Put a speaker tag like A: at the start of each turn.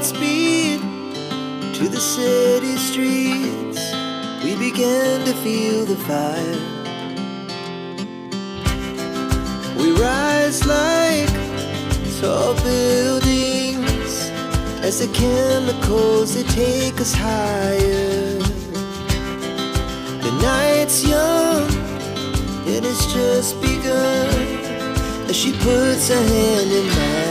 A: Godspeed to the city streets. We began to feel the fire. We rise like tall buildings as the chemicals, they take us higher. The night's young, it has just begun as she puts her hand in mine.